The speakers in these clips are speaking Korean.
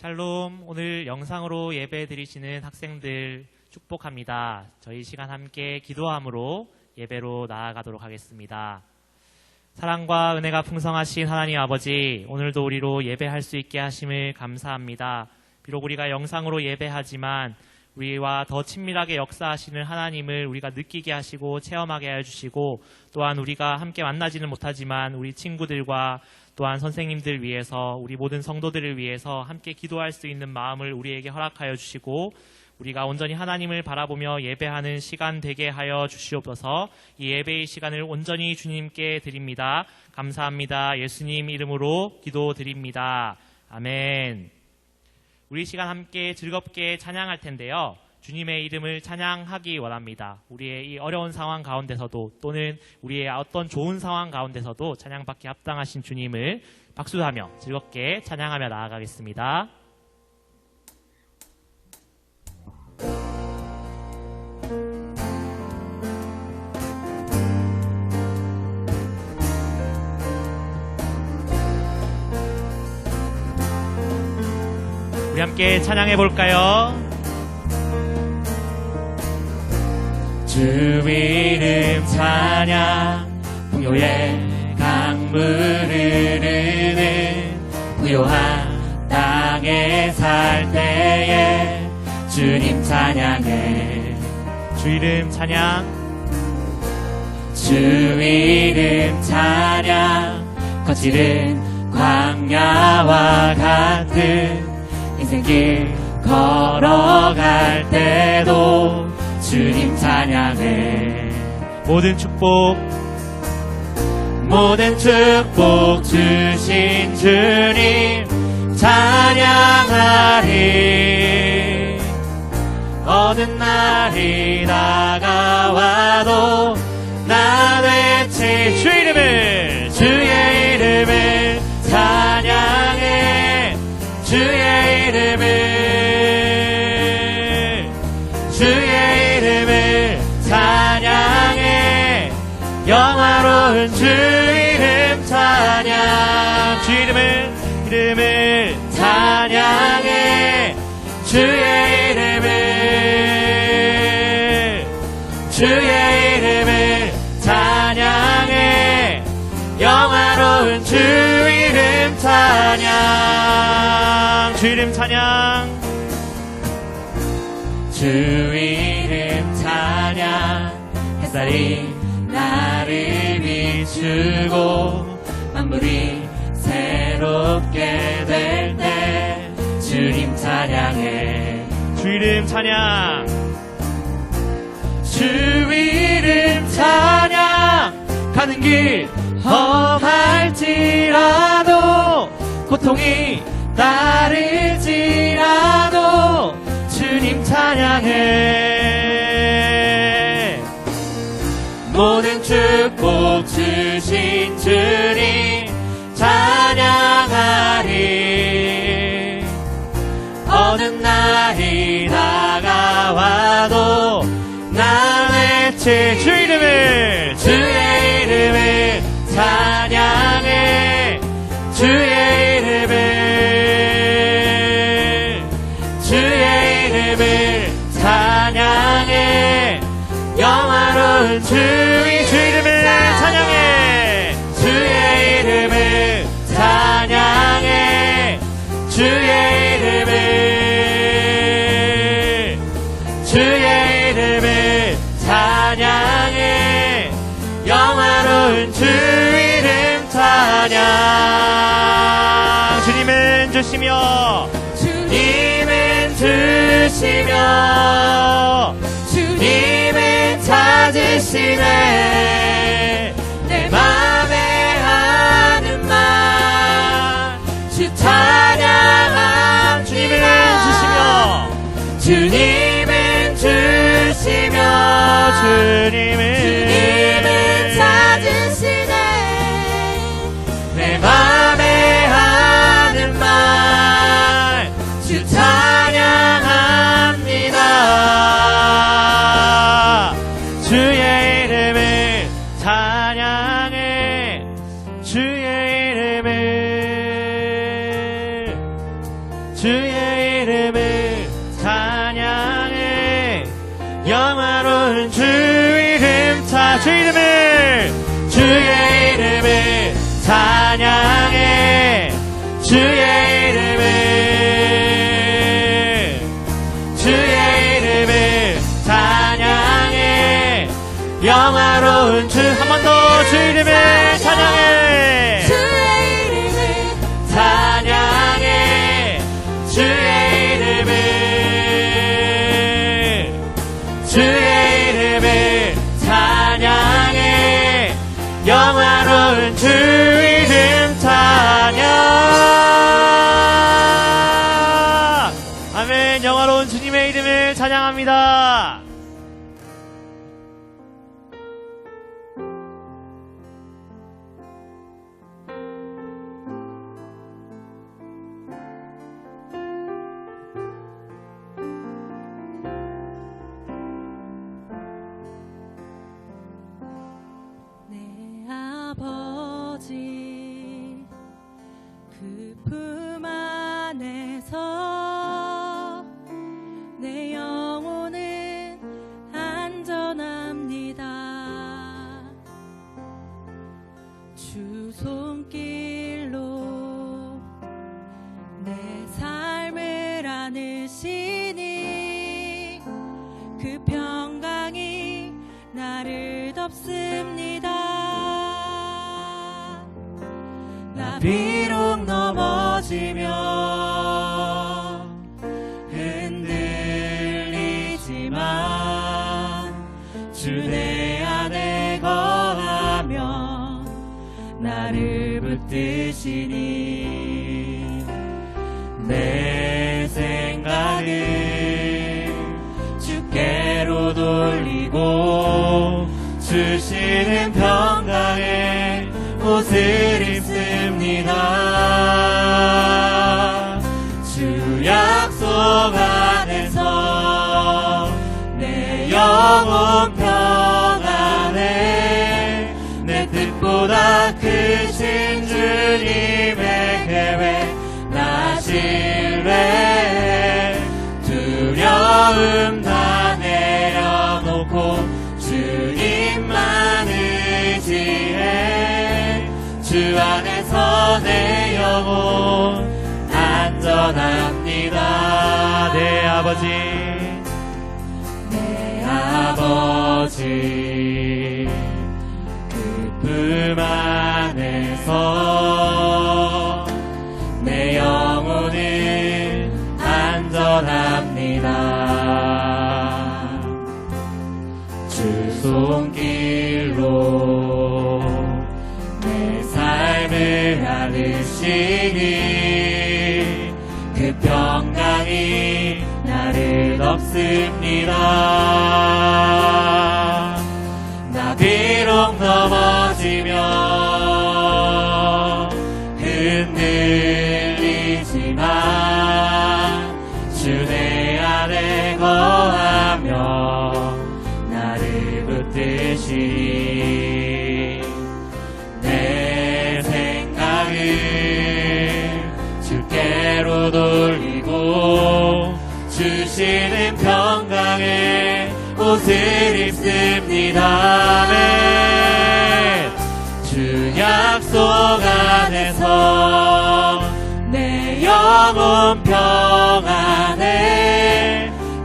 샬롬, 오늘 영상으로 예배 드리시는 학생들 축복합니다. 저희 시간 함께 기도함으로 예배로 나아가도록 하겠습니다. 사랑과 은혜가 풍성하신 하나님 아버지, 오늘도 우리로 예배할 수 있게 하심을 감사합니다. 비록 우리가 영상으로 예배하지만 우리와 더 친밀하게 역사하시는 하나님을 우리가 느끼게 하시고 체험하게 해주시고, 또한 우리가 함께 만나지는 못하지만 우리 친구들과 또한 선생님들 위해서, 우리 모든 성도들을 위해서 함께 기도할 수 있는 마음을 우리에게 허락하여 주시고, 우리가 온전히 하나님을 바라보며 예배하는 시간 되게 하여 주시옵소서. 이 예배의 시간을 온전히 주님께 드립니다. 감사합니다. 예수님 이름으로 기도드립니다. 아멘. 우리 시간 함께 즐겁게 찬양할 텐데요. 주님의 이름을 찬양하기 원합니다. 우리의 이 어려운 상황 가운데서도, 또는 우리의 어떤 좋은 상황 가운데서도 찬양받기 합당하신 주님을 박수하며 즐겁게 찬양하며 나아가겠습니다. 우리 함께 찬양해 볼까요? 주 이름 찬양, 풍요의 강물 흐르는 부요한 땅에 살 때에 주님 찬양해. 주 이름 찬양, 주 이름 찬양, 거칠은 광야와 같은 인생길 걸어갈 때도 주님 찬양해. 모든 축복 주신 주님 찬양하리. 어느 날이 다가와도 나 외칠 주의 이름을 찬양해. 주의 이름을 찬양해. 영화로운 주 이름 찬양. 주 이름을 찬양해. 주의 이름을 찬양해. 영화로운 주 이름 찬양. 주 이름 찬양. 주 이름 찬양. 햇살이 나를 비추고 만물이 새롭게 될 때 주님 찬양해. 주 이름 찬양. 주 이름 찬양. 가는 길 험할지라도, 고통이 따를지라도 주님 찬양해. 모든 축복 주신 주님 찬양하리. 어느 날이 다가와도 나 외칠 주의 이름을 찬양해. 주의 이름을 찬양해. 영화로운 주의 이름을 찬양해. 주의 이름을 찬양해. 주의 이름을 찬양해. 영화로운 주 이름 찬양. 주님은 주시며 주님은 찾으시네. 내 맘에 하는 말 주 찬양함. 주님은 주시며 주님은 찾으시네. 내 맘에 하는 말 주 찬양합니다. 주의 이름을 찬양해. 주의 이름을 주의 이름을 찬양해. 영화로운 주 이름 주의 이름을 찬양해. 주의 이름을 찬양해. 영화로운 주, 한 번 더 주 이름을 찬양해. 주의 이름을 찬양해. 주의 이름을 찬양해. 영화로운 주 이름 찬양. 아멘. 영화로운 주님의 이름을 찬양합니다. 아버지 그 품 안에서 내 영혼은 안전합니다. 주 손길로 내 삶을 안으시니 그 평강이 나를 덮습니다. 나 비록 넘어지며 흔들리지만 주 내 안에 거하며 나를 붙드시니 내 생각을 주께로 돌리고 주시는 평강의 옷을 입습니다. 주 약속 안에서 내 영혼 평안해. 내 뜻보다 크신 주님의 계획 나 신뢰. 두려움 다 내려놓고 주님만 의지해. 주 안에서 내 영혼 안전합니다. 내 아버지 그 품 안에서 내 영혼은 안전합니다. 주 손길로 내 삶을 안으시니 그 평강이 나를 덮습니다. 나 비록 넘어지며 흔들리지만 주 내 안에 거하며 나를 붙드시니 내 생각을 주께로 돌리고 주시는 평강의 옷을 입습니다. 아멘. 주 약속 안에서 내 영혼 평안해.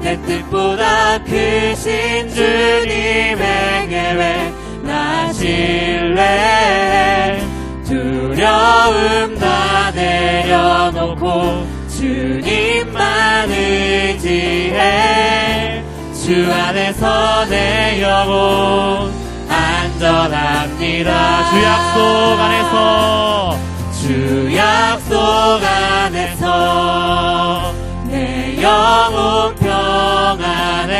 내 뜻보다 크신 주님의 계획 나 신뢰. 두려움 다 내려놓고 주님만 의지해. 주 안에서 내 영혼 안전합니다. 주 약속 안에서 주 약속 안에서 내 영혼 평안해.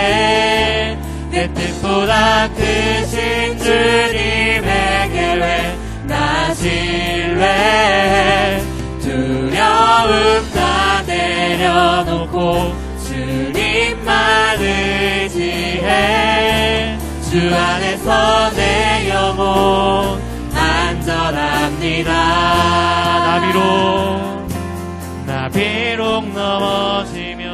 내 뜻보다 크신 주님의 계획 나 신뢰. 두려움 다 내려놓고 주님만 의지해. 주 안에서 내 영혼 안전합니다. 나 비록 비록 넘어지면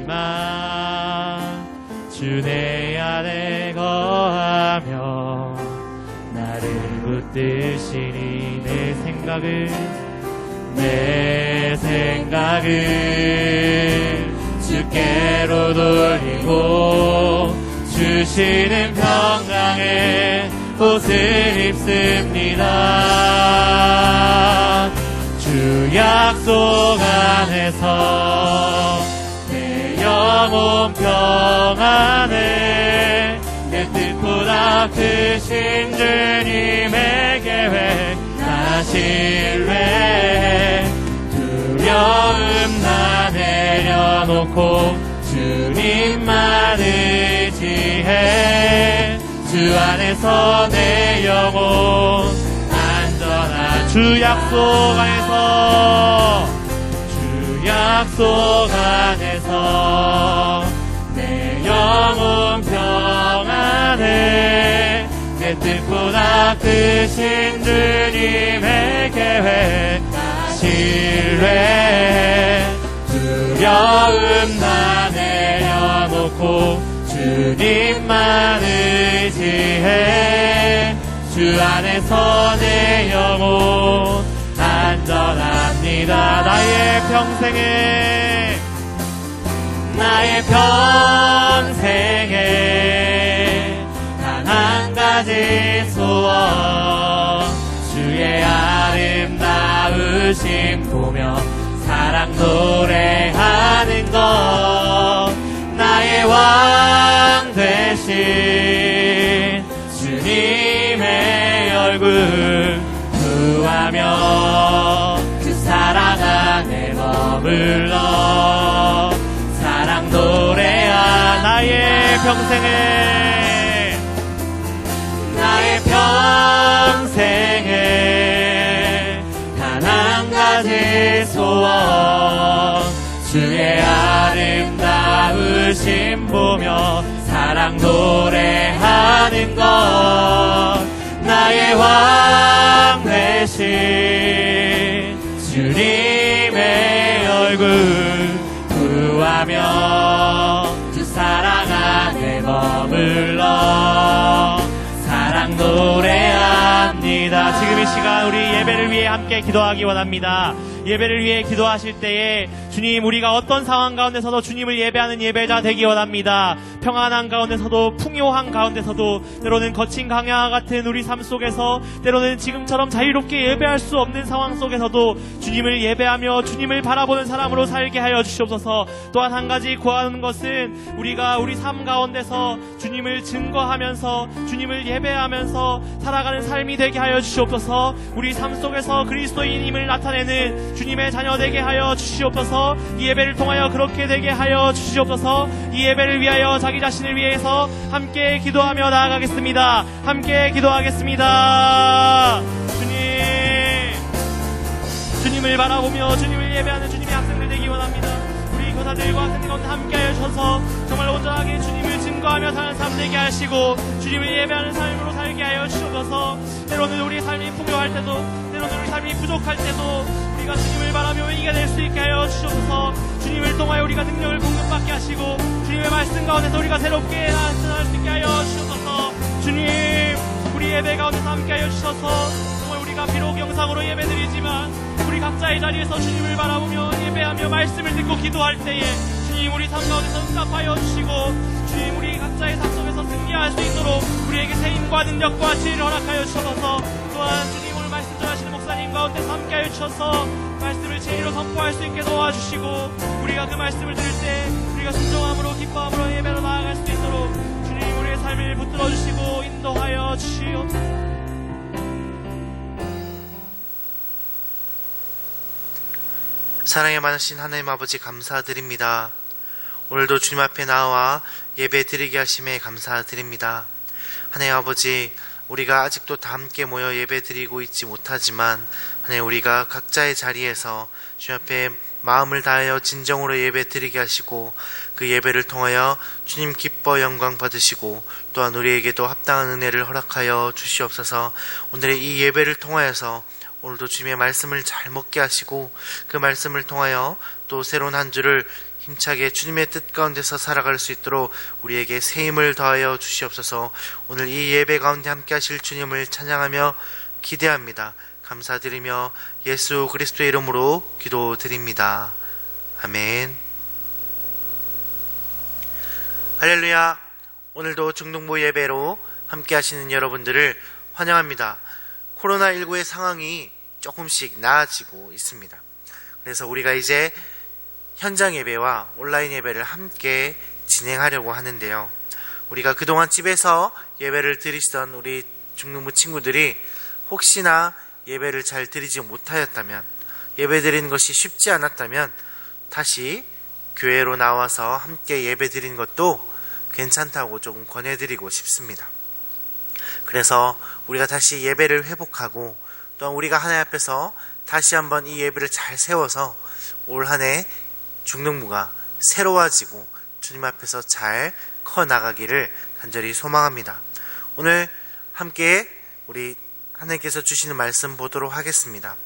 흔들리지만 주 내 안에 거하며 나를 붙드시니 내 생각을 주께로 돌리고 주시는 평강의 옷을 입습니다. 주 약속 안에서 내 영혼 평안해 내 뜻보다 크신 주님의 계획 나 신뢰해 두려움 다 내려놓고 주님만 의지해 주 안에서 내 영혼 안전한 주 약속 안에서 내 영혼 평안해 내 뜻보다 크신 주님의 계획 신뢰해 두려움 다 내려놓고 주님만 의지해 주 안에서 내 영혼 안전합니다. 나의 평생에 단 한 가지 소원 주의 아름다우심 보며 사랑 노래하는 것 나의 왕 되신 주님의 얼굴 구하며 그 사랑 안에 머물러 사랑 노래한 나의 평생에 단 한 가지 소원 주의 아름다우심 보며 사랑 노래하는 것 나의 왕 되신 주님의 얼굴 구하며 주 사랑 안에 머물러 사랑 노래합니다. 지금 이 시간 우리 예배를 위해 함께 기도하기 원합니다. 예배를 위해 기도하실 때에 주님 우리가 어떤 상황 가운데서도 주님을 예배하는 예배자 되기 원합니다. 평안한 가운데서도 풍요한 가운데서도 때로는 거친 강야와 같은 우리 삶 속에서 때로는 지금처럼 자유롭게 예배할 수 없는 상황 속에서도 주님을 예배하며 주님을 바라보는 사람으로 살게 하여 주시옵소서. 또한 한 가지 구하는 것은 우리가 우리 삶 가운데서 주님을 증거하면서 주님을 예배하면서 살아가는 삶이 되게 하여 주시옵소서. 우리 삶 속에서 그리스도인임을 나타내는 주님의 자녀 되게 하여 주시옵소서. 이 예배를 통하여 그렇게 되게 하여 주시옵소서. 이 예배를 위하여 자기 자신을 위해서 함께 기도하며 나아가겠습니다. 함께 기도하겠습니다. 주님을 바라보며 주님을 예배하는 주님의 학생들 되기 원합니다. 우리 교사들과 학생들 가운데 함께하여 주셔서 정말 온전하게 주님을 증거하며 사는 삶 되게 하시고 주님을 예배하는 삶으로 살게 하여 주셔서 때로는 우리 삶이 풍요할 때도 때로는 우리 삶이 부족할 때도 우리가 주님을 바라며 이겨낼 수 있게 하여 주셔서 주님을 통하여 우리가 능력을 공급받게 하시고 주님의 말씀 가운데서 우리가 새롭게 나타날 수 있게 하여 주셔서 주님 우리 예배 가운데서 함께 하여 주셔서 정말 우리가 비록 영상으로 예배드리지만 우리 각자의 자리에서 주님을 바라보며 예배하며 말씀을 듣고 기도할 때에 주님 우리 삶 가운데서 응답하여 주시고 주님 우리 각자의 삶 속에서 승리할 수 있도록 우리에게 세임과 능력과 지혜를 허락하여 주셔서 또한 주님 오늘 말씀 전하시는 목사님 가운데서 함께하여 주셔서 말씀을 진리로 선포할 수 있게 도와주시고 우리가 그 말씀을 들을 때 우리가 순종함으로 기뻐함으로 예배로 나아갈 수 있도록 주님 우리의 삶을 붙들어 주시고 인도하여 주시옵소서. 사랑에 많으신 하나님 아버지 감사드립니다. 오늘도 주님 앞에 나와 예배 드리게 하심에 감사드립니다. 하나님 아버지 우리가 아직도 다 함께 모여 예배 드리고 있지 못하지만 하나님 우리가 각자의 자리에서 주님 앞에 마음을 다하여 진정으로 예배 드리게 하시고 그 예배를 통하여 주님 기뻐 영광 받으시고 또한 우리에게도 합당한 은혜를 허락하여 주시옵소서. 오늘의 이 예배를 통하여서 오늘도 주님의 말씀을 잘 먹게 하시고 그 말씀을 통하여 또 새로운 한 주를 힘차게 주님의 뜻 가운데서 살아갈 수 있도록 우리에게 새 힘을 더하여 주시옵소서. 오늘 이 예배 가운데 함께 하실 주님을 찬양하며 기대합니다. 감사드리며 예수 그리스도의 이름으로 기도드립니다. 아멘. 할렐루야. 오늘도 중등부 예배로 함께 하시는 여러분들을 환영합니다. 코로나19의 상황이 조금씩 나아지고 있습니다. 그래서 우리가 이제 현장 예배와 온라인 예배를 함께 진행하려고 하는데요. 우리가 그동안 집에서 예배를 드리시던 우리 중등부 친구들이 혹시나 예배를 잘 드리지 못하였다면, 예배 드리는 것이 쉽지 않았다면 다시 교회로 나와서 함께 예배 드리는 것도 괜찮다고 조금 권해드리고 싶습니다. 그래서 우리가 다시 예배를 회복하고 또한 우리가 하나님 앞에서 다시 한번 이 예배를 잘 세워서 올 한 해 중등부가 새로워지고 주님 앞에서 잘 커나가기를 간절히 소망합니다. 오늘 함께 우리 하나님께서 주시는 말씀 보도록 하겠습니다.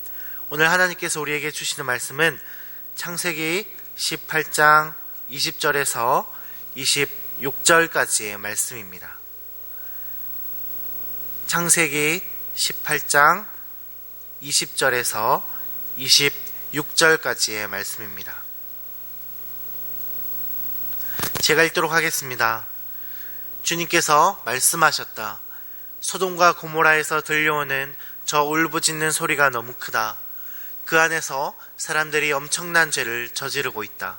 오늘 하나님께서 우리에게 주시는 말씀은 창세기 18장 20절에서 26절까지의 말씀입니다. 창세기 18장 20절에서 26절까지의 말씀입니다. 제가 읽도록 하겠습니다. 주님께서 말씀하셨다. 소돔과 고모라에서 들려오는 저 울부짖는 소리가 너무 크다. 그 안에서 사람들이 엄청난 죄를 저지르고 있다.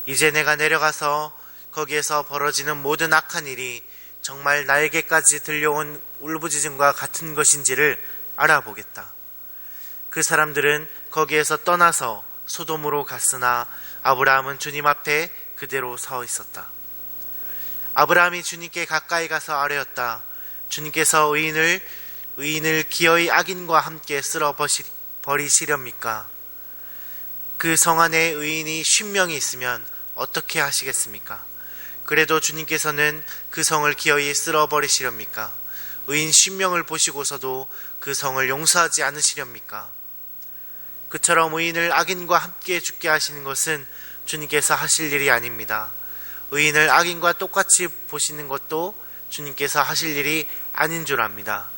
이제 내가 내려가서 거기에서 벌어지는 모든 악한 일이 정말 나에게까지 들려온 울부짖음과 같은 것인지를 알아보겠다. 그 사람들은 거기에서 떠나서 소돔으로 갔으나 아브라함은 주님 앞에 그대로 서 있었다. 아브라함이 주님께 가까이 가서 아뢰었다. 주님께서 의인을 기어이 악인과 함께 쓸어 버리시렵니까? 그 성 안에 의인이 50명이 있으면 어떻게 하시겠습니까? 그래도 주님께서는 그 성을 기어이 쓸어 버리시렵니까? 의인 10명을 보시고서도 그 성을 용서하지 않으시렵니까? 그처럼 의인을 악인과 함께 죽게 하시는 것은 주님께서 하실 일이 아닙니다. 의인을 악인과 똑같이 보시는 것도 주님께서 하실 일이 아닌 줄 압니다.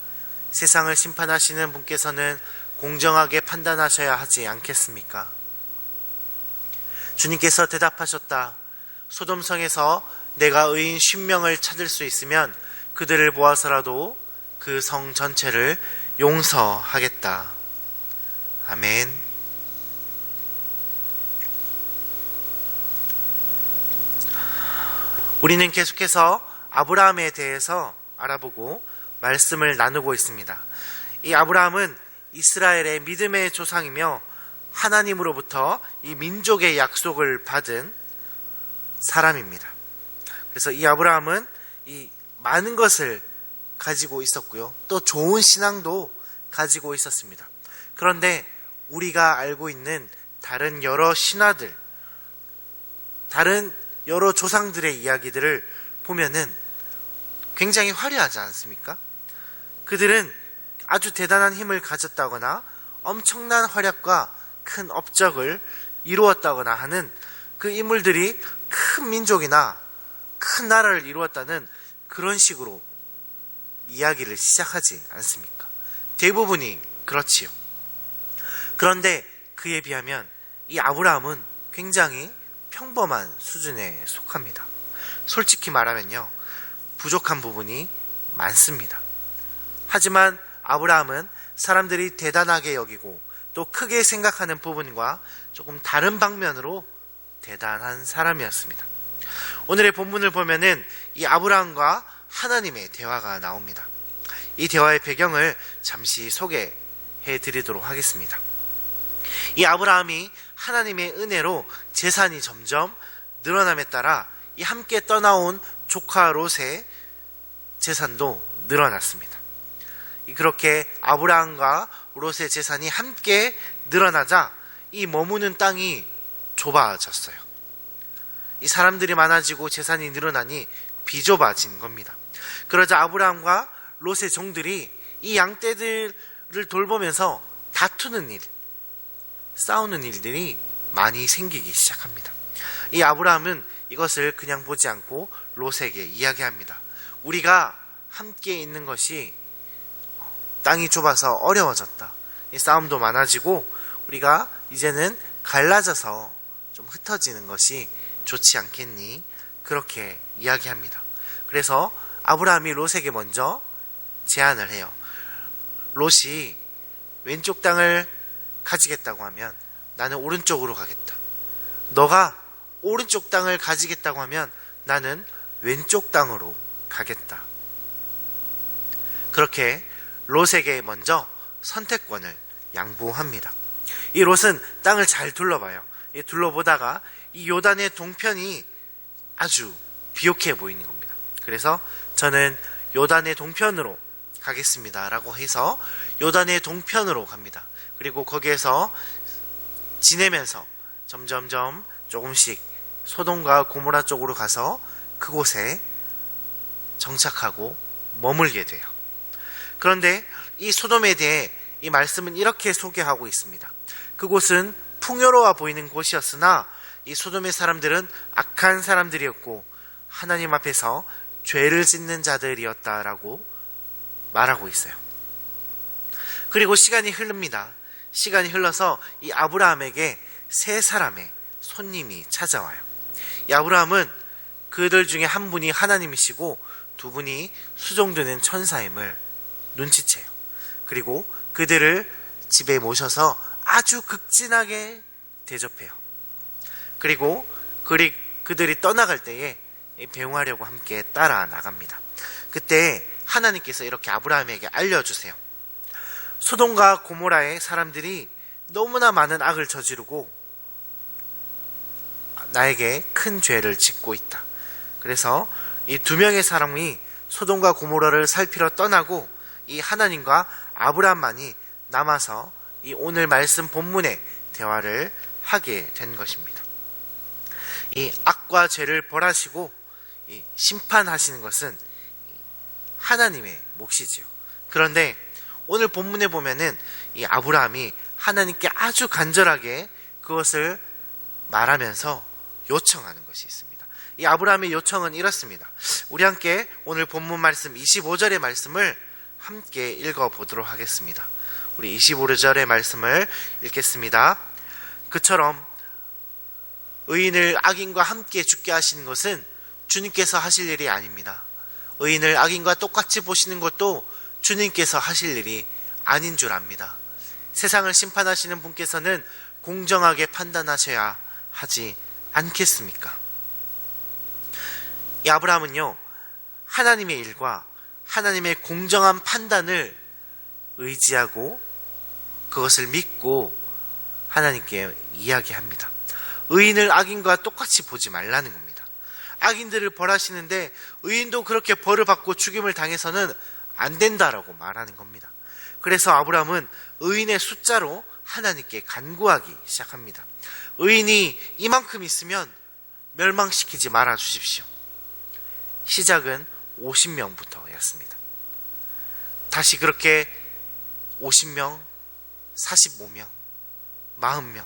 세상을 심판하시는 분께서는 공정하게 판단하셔야 하지 않겠습니까? 주님께서 대답하셨다. 소돔성에서 내가 의인 10명을 찾을 수 있으면 그들을 모아서라도 그 성 전체를 용서하겠다. 아멘. 우리는 계속해서 아브라함에 대해서 알아보고 말씀을 나누고 있습니다. 이 아브라함은 이스라엘의 믿음의 조상이며 하나님으로부터 이 민족의 약속을 받은 사람입니다. 그래서 이 아브라함은 이 많은 것을 가지고 있었고요. 또 좋은 신앙도 가지고 있었습니다. 그런데 우리가 알고 있는 다른 여러 신화들, 다른 여러 조상들의 이야기들을 보면은 굉장히 화려하지 않습니까? 그들은 아주 대단한 힘을 가졌다거나 엄청난 활약과 큰 업적을 이루었다거나 하는 그 인물들이 큰 민족이나 큰 나라를 이루었다는 그런 식으로 이야기를 시작하지 않습니까? 대부분이 그렇지요. 그런데 그에 비하면 이 아브라함은 굉장히 평범한 수준에 속합니다. 솔직히 말하면요, 부족한 부분이 많습니다. 하지만 아브라함은 사람들이 대단하게 여기고 또 크게 생각하는 부분과 조금 다른 방면으로 대단한 사람이었습니다. 오늘의 본문을 보면은 이 아브라함과 하나님의 대화가 나옵니다. 이 대화의 배경을 잠시 소개해 드리도록 하겠습니다. 이 아브라함이 하나님의 은혜로 재산이 점점 늘어남에 따라 이 함께 떠나온 조카 롯의 재산도 늘어났습니다. 그렇게 아브라함과 롯의 재산이 함께 늘어나자 이 머무는 땅이 좁아졌어요. 이 사람들이 많아지고 재산이 늘어나니 비좁아진 겁니다. 그러자 아브라함과 롯의 종들이 이 양떼들을 돌보면서 다투는 일, 싸우는 일들이 많이 생기기 시작합니다. 이 아브라함은 이것을 그냥 보지 않고 롯에게 이야기합니다. 우리가 함께 있는 것이 땅이 좁아서 어려워졌다. 이 싸움도 많아지고 우리가 이제는 갈라져서 좀 흩어지는 것이 좋지 않겠니? 그렇게 이야기합니다. 그래서 아브라함이 롯에게 먼저 제안을 해요. 롯이 왼쪽 땅을 가지겠다고 하면 나는 오른쪽으로 가겠다. 너가 오른쪽 땅을 가지겠다고 하면 나는 왼쪽 땅으로 가겠다. 그렇게 롯에게 먼저 선택권을 양보합니다. 이 롯은 땅을 잘 둘러봐요. 둘러보다가 이 요단의 동편이 아주 비옥해 보이는 겁니다. 그래서 저는 요단의 동편으로 가겠습니다 라고 해서 요단의 동편으로 갑니다. 그리고 거기에서 지내면서 점점점 조금씩 소돔과 고모라 쪽으로 가서 그곳에 정착하고 머물게 돼요. 그런데 이 소돔에 대해 이 말씀은 이렇게 소개하고 있습니다. 그곳은 풍요로워 보이는 곳이었으나 이 소돔의 사람들은 악한 사람들이었고 하나님 앞에서 죄를 짓는 자들이었다라고 말하고 있어요. 그리고 시간이 흐릅니다. 시간이 흘러서 이 아브라함에게 세 사람의 손님이 찾아와요. 이 아브라함은 그들 중에 한 분이 하나님이시고 두 분이 수종드는 천사임을 눈치채요. 그리고 그들을 집에 모셔서 아주 극진하게 대접해요. 그리고 그들이 떠나갈 때에 배웅하려고 함께 따라 나갑니다. 그때 하나님께서 이렇게 아브라함에게 알려주세요. 소돔과 고모라의 사람들이 너무나 많은 악을 저지르고 나에게 큰 죄를 짓고 있다. 그래서 이 두 명의 사람이 소돔과 고모라를 살피러 떠나고 이 하나님과 아브라함만이 남아서 이 오늘 말씀 본문의 대화를 하게 된 것입니다. 이 악과 죄를 벌하시고 이 심판하시는 것은 하나님의 몫이지요. 그런데 오늘 본문에 보면은 이 아브라함이 하나님께 아주 간절하게 그것을 말하면서 요청하는 것이 있습니다. 이 아브라함의 요청은 이렇습니다. 우리 함께 오늘 본문 말씀 25절의 말씀을 함께 읽어보도록 하겠습니다. 우리 25절의 말씀을 읽겠습니다. 그처럼 의인을 악인과 함께 죽게 하시는 것은 주님께서 하실 일이 아닙니다. 의인을 악인과 똑같이 보시는 것도 주님께서 하실 일이 아닌 줄 압니다. 세상을 심판하시는 분께서는 공정하게 판단하셔야 하지 않겠습니까? 이 아브라함은요, 하나님의 일과 하나님의 공정한 판단을 의지하고 그것을 믿고 하나님께 이야기합니다. 의인을 악인과 똑같이 보지 말라는 겁니다. 악인들을 벌하시는데 의인도 그렇게 벌을 받고 죽임을 당해서는 안 된다라고 말하는 겁니다. 그래서 아브라함은 의인의 숫자로 하나님께 간구하기 시작합니다. 의인이 이만큼 있으면 멸망시키지 말아 주십시오. 시작은 50명부터였습니다. 다시 그렇게 50명, 45명, 40명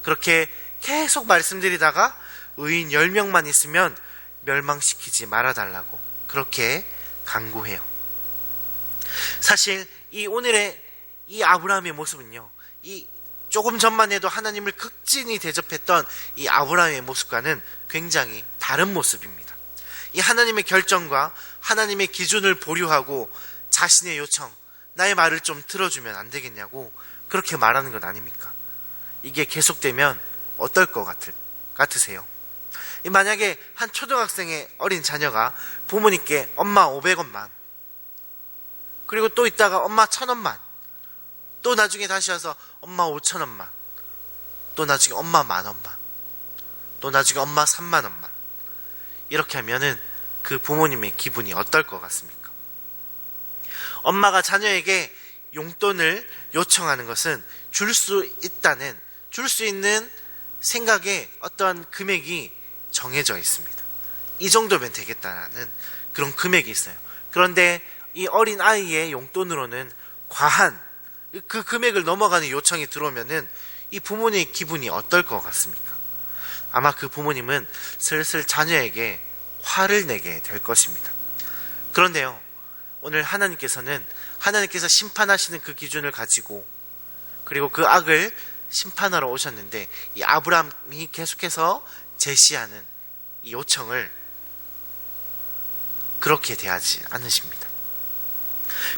그렇게 계속 말씀드리다가 의인 10명만 있으면 멸망시키지 말아달라고 그렇게 간구해요. 사실 이 오늘의 이 아브라함의 모습은요, 이 조금 전만 해도 하나님을 극진히 대접했던 이 아브라함의 모습과는 굉장히 다른 모습입니다. 이 하나님의 결정과 하나님의 기준을 보류하고 자신의 요청, 나의 말을 좀 들어주면 안 되겠냐고 그렇게 말하는 것 아닙니까? 이게 계속되면 어떨 것 같으세요? 만약에 한 초등학생의 어린 자녀가 부모님께 엄마 500원만, 그리고 또 있다가 엄마 1000원만, 또 나중에 다시 와서 엄마 5000원만, 또 나중에 엄마 10,000원만, 또 나중에 엄마 30,000원만 이렇게 하면은 그 부모님의 기분이 어떨 것 같습니까? 엄마가 자녀에게 용돈을 요청하는 것은 줄 수 있는 생각에 어떠한 금액이 정해져 있습니다. 이 정도면 되겠다라는 그런 금액이 있어요. 그런데 이 어린 아이의 용돈으로는 과한 그 금액을 넘어가는 요청이 들어오면은 이 부모님의 기분이 어떨 것 같습니까? 아마 그 부모님은 슬슬 자녀에게 화를 내게 될 것입니다. 그런데요, 오늘 하나님께서 심판하시는 그 기준을 가지고 그리고 그 악을 심판하러 오셨는데 이 아브라함이 계속해서 제시하는 이 요청을 그렇게 대하지 않으십니다.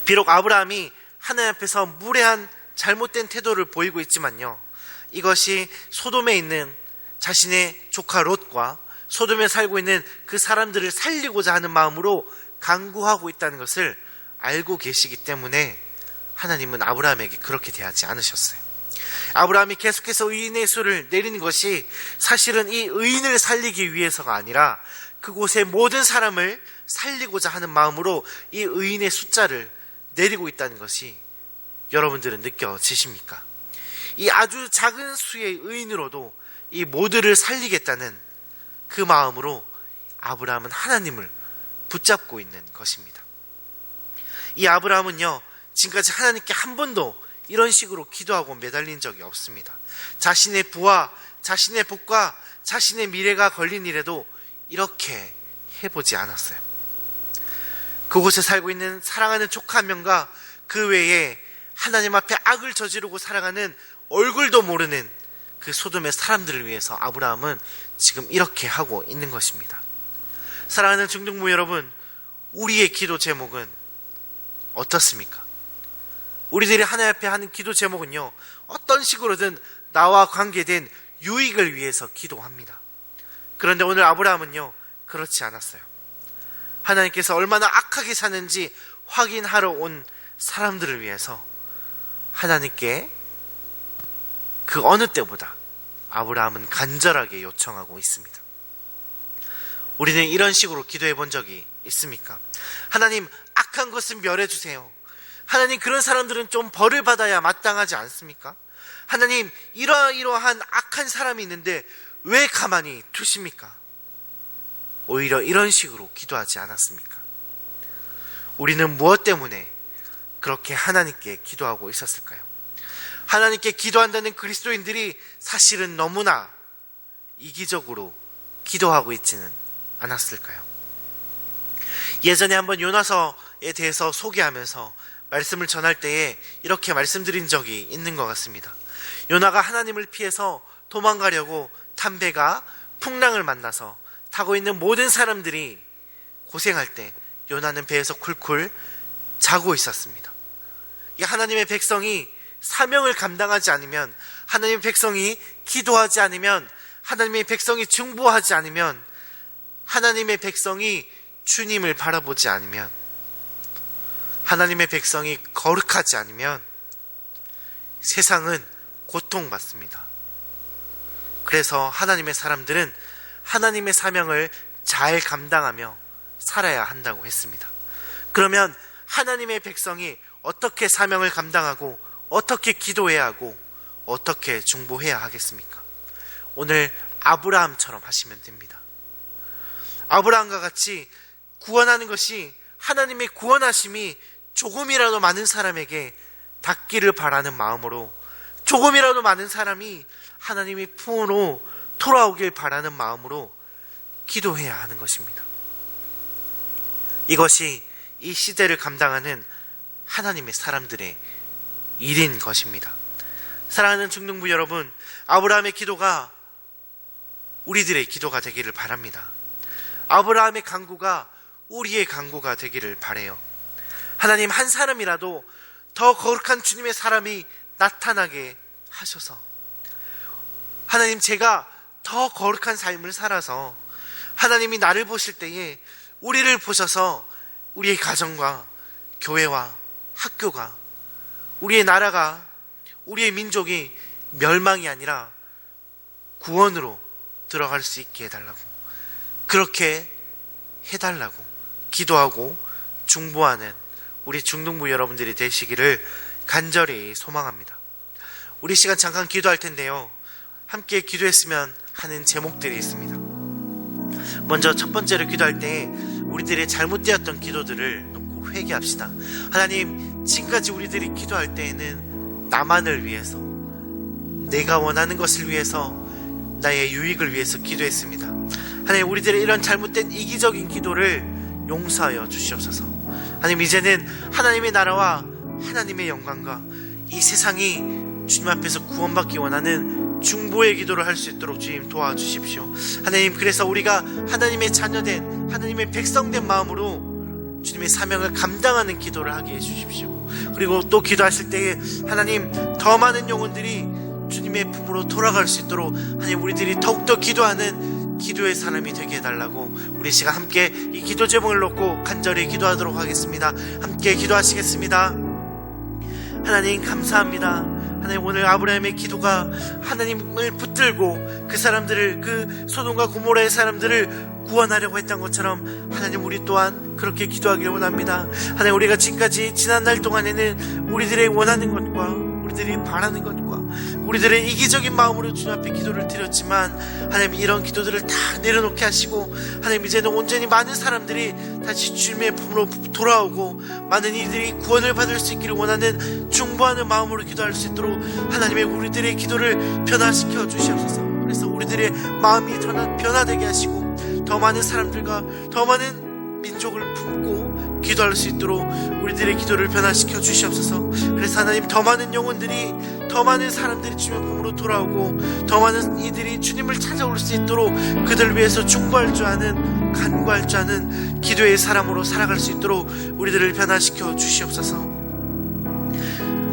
비록 아브라함이 하나님 앞에서 무례한 잘못된 태도를 보이고 있지만요, 이것이 소돔에 있는 자신의 조카 롯과 소돔에 살고 있는 그 사람들을 살리고자 하는 마음으로 간구하고 있다는 것을 알고 계시기 때문에 하나님은 아브라함에게 그렇게 대하지 않으셨어요. 아브라함이 계속해서 의인의 수를 내리는 것이 사실은 이 의인을 살리기 위해서가 아니라 그곳의 모든 사람을 살리고자 하는 마음으로 이 의인의 숫자를 내리고 있다는 것이 여러분들은 느껴지십니까? 이 아주 작은 수의 의인으로도 이 모두를 살리겠다는 그 마음으로 아브라함은 하나님을 붙잡고 있는 것입니다. 이 아브라함은요, 지금까지 하나님께 한 번도 이런 식으로 기도하고 매달린 적이 없습니다. 자신의 부와 자신의 복과 자신의 미래가 걸린 일에도 이렇게 해보지 않았어요. 그곳에 살고 있는 사랑하는 조카 한 명과 그 외에 하나님 앞에 악을 저지르고 살아가는 얼굴도 모르는 그 소돔의 사람들을 위해서 아브라함은 지금 이렇게 하고 있는 것입니다. 사랑하는 중등부 여러분, 우리의 기도 제목은 어떻습니까? 우리들이 하나님 앞에 하는 기도 제목은요, 어떤 식으로든 나와 관계된 유익을 위해서 기도합니다. 그런데 오늘 아브라함은요, 그렇지 않았어요. 하나님께서 얼마나 악하게 사는지 확인하러 온 사람들을 위해서 하나님께 그 어느 때보다 아브라함은 간절하게 요청하고 있습니다. 우리는 이런 식으로 기도해 본 적이 있습니까? 하나님, 악한 것은 멸해 주세요. 하나님, 그런 사람들은 좀 벌을 받아야 마땅하지 않습니까? 하나님, 이러한 악한 사람이 있는데 왜 가만히 두십니까? 오히려 이런 식으로 기도하지 않았습니까? 우리는 무엇 때문에 그렇게 하나님께 기도하고 있었을까요? 하나님께 기도한다는 그리스도인들이 사실은 너무나 이기적으로 기도하고 있지는 않았을까요? 예전에 한번 요나서에 대해서 소개하면서 말씀을 전할 때에 이렇게 말씀드린 적이 있는 것 같습니다. 요나가 하나님을 피해서 도망가려고 탄 배가 풍랑을 만나서 타고 있는 모든 사람들이 고생할 때 요나는 배에서 쿨쿨 자고 있었습니다. 이 하나님의 백성이 사명을 감당하지 않으면, 하나님의 백성이 기도하지 않으면, 하나님의 백성이 중보하지 않으면, 하나님의 백성이 주님을 바라보지 않으면, 하나님의 백성이 거룩하지 않으면 세상은 고통받습니다. 그래서 하나님의 사람들은 하나님의 사명을 잘 감당하며 살아야 한다고 했습니다. 그러면 하나님의 백성이 어떻게 사명을 감당하고 어떻게 기도해야 하고 어떻게 중보해야 하겠습니까? 오늘 아브라함처럼 하시면 됩니다. 아브라함과 같이 구원하는 것이, 하나님의 구원하심이 조금이라도 많은 사람에게 닿기를 바라는 마음으로, 조금이라도 많은 사람이 하나님의 품으로 돌아오길 바라는 마음으로 기도해야 하는 것입니다. 이것이 이 시대를 감당하는 하나님의 사람들의 일인 것입니다. 사랑하는 중등부 여러분, 아브라함의 기도가 우리들의 기도가 되기를 바랍니다. 아브라함의 간구가 우리의 간구가 되기를 바라요. 하나님, 한 사람이라도 더 거룩한 주님의 사람이 나타나게 하셔서, 하나님, 제가 더 거룩한 삶을 살아서 하나님이 나를 보실 때에 우리를 보셔서 우리의 가정과 교회와 학교가, 우리의 나라가, 우리의 민족이 멸망이 아니라 구원으로 들어갈 수 있게 해달라고, 그렇게 해달라고 기도하고 중보하는 우리 중등부 여러분들이 되시기를 간절히 소망합니다. 우리 시간 잠깐 기도할 텐데요, 함께 기도했으면 하는 제목들이 있습니다. 먼저 첫 번째로 기도할 때 우리들의 잘못되었던 기도들을 놓고 회개합시다. 하나님, 지금까지 우리들이 기도할 때에는 나만을 위해서, 내가 원하는 것을 위해서, 나의 유익을 위해서 기도했습니다. 하나님, 우리들의 이런 잘못된 이기적인 기도를 용서하여 주시옵소서. 하나님, 이제는 하나님의 나라와 하나님의 영광과 이 세상이 주님 앞에서 구원받기 원하는 중보의 기도를 할 수 있도록 주님 도와주십시오. 하나님, 그래서 우리가 하나님의 자녀된, 하나님의 백성된 마음으로 주님의 사명을 감당하는 기도를 하게 해주십시오. 그리고 또 기도하실 때에 하나님, 더 많은 영혼들이 주님의 품으로 돌아갈 수 있도록 하나님, 우리들이 더욱더 기도하는 기도의 사람이 되게 해달라고 우리 시간 함께 이 기도 제목을 놓고 간절히 기도하도록 하겠습니다. 함께 기도하시겠습니다. 하나님, 감사합니다. 하나님, 오늘 아브라함의 기도가 하나님을 붙들고 그 사람들을, 그 소돔과 고모라의 사람들을 구원하려고 했던 것처럼 하나님, 우리 또한 그렇게 기도하기를 원합니다. 하나님, 우리가 지금까지 지난 날 동안에는 우리들의 원하는 것과 우리들이 바라는 것과 우리들의 이기적인 마음으로 주님 앞에 기도를 드렸지만 하나님, 이런 기도들을 다 내려놓게 하시고 하나님, 이제는 온전히 많은 사람들이 다시 주님의 품으로 돌아오고 많은 이들이 구원을 받을 수 있기를 원하는 중보하는 마음으로 기도할 수 있도록 하나님의 우리들의 기도를 변화시켜 주시옵소서. 그래서 우리들의 마음이 변화되게 하시고 더 많은 사람들과 더 많은 민족을 품고 기도할 수 있도록 우리들의 기도를 변화시켜 주시옵소서. 그래서 하나님, 더 많은 영혼들이, 더 많은 사람들이 주님의 품으로 돌아오고 더 많은 이들이 주님을 찾아올 수 있도록 그들을 위해서 중보할 줄 아는, 간구할 줄 아는 기도의 사람으로 살아갈 수 있도록 우리들을 변화시켜 주시옵소서.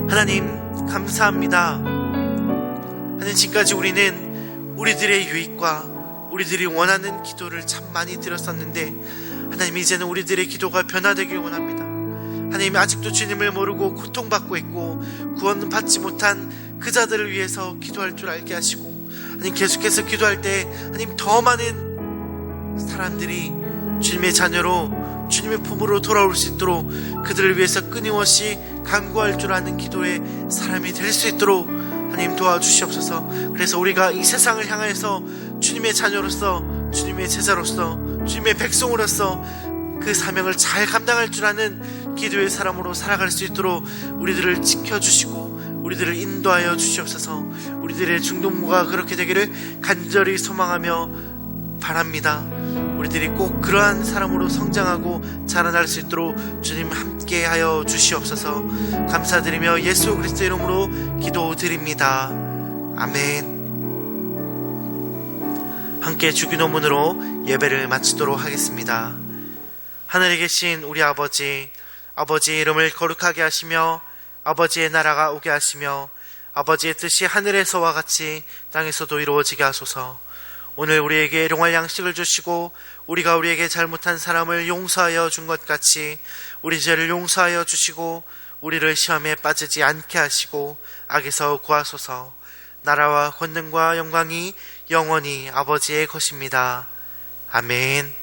하나님, 감사합니다. 하나님, 지금까지 우리는 우리들의 유익과 우리들이 원하는 기도를 참 많이 드렸었는데 하나님, 이제는 우리들의 기도가 변화되길 원합니다. 하나님, 아직도 주님을 모르고 고통받고 있고 구원받지 못한 그 자들을 위해서 기도할 줄 알게 하시고 하나님, 계속해서 기도할 때 하나님, 더 많은 사람들이 주님의 자녀로 주님의 품으로 돌아올 수 있도록 그들을 위해서 끊임없이 간구할 줄 아는 기도의 사람이 될 수 있도록 하나님, 도와주시옵소서. 그래서 우리가 이 세상을 향해서 주님의 자녀로서, 주님의 제자로서, 주님의 백성으로서 그 사명을 잘 감당할 줄 아는 기도의 사람으로 살아갈 수 있도록 우리들을 지켜주시고 우리들을 인도하여 주시옵소서. 우리들의 중동부가 그렇게 되기를 간절히 소망하며 바랍니다. 우리들이 꼭 그러한 사람으로 성장하고 자라날 수 있도록 주님 함께하여 주시옵소서. 감사드리며 예수 그리스도의 이름으로 기도드립니다. 아멘. 함께 주기도문으로 예배를 마치도록 하겠습니다. 하늘에 계신 우리 아버지, 아버지의 이름을 거룩하게 하시며 아버지의 나라가 오게 하시며 아버지의 뜻이 하늘에서와 같이 땅에서도 이루어지게 하소서. 오늘 우리에게 일용할 양식을 주시고 우리가 우리에게 잘못한 사람을 용서하여 준 것 같이 우리 죄를 용서하여 주시고 우리를 시험에 빠지지 않게 하시고 악에서 구하소서. 나라와 권능과 영광이 영원히 아버지의 것입니다. 아멘.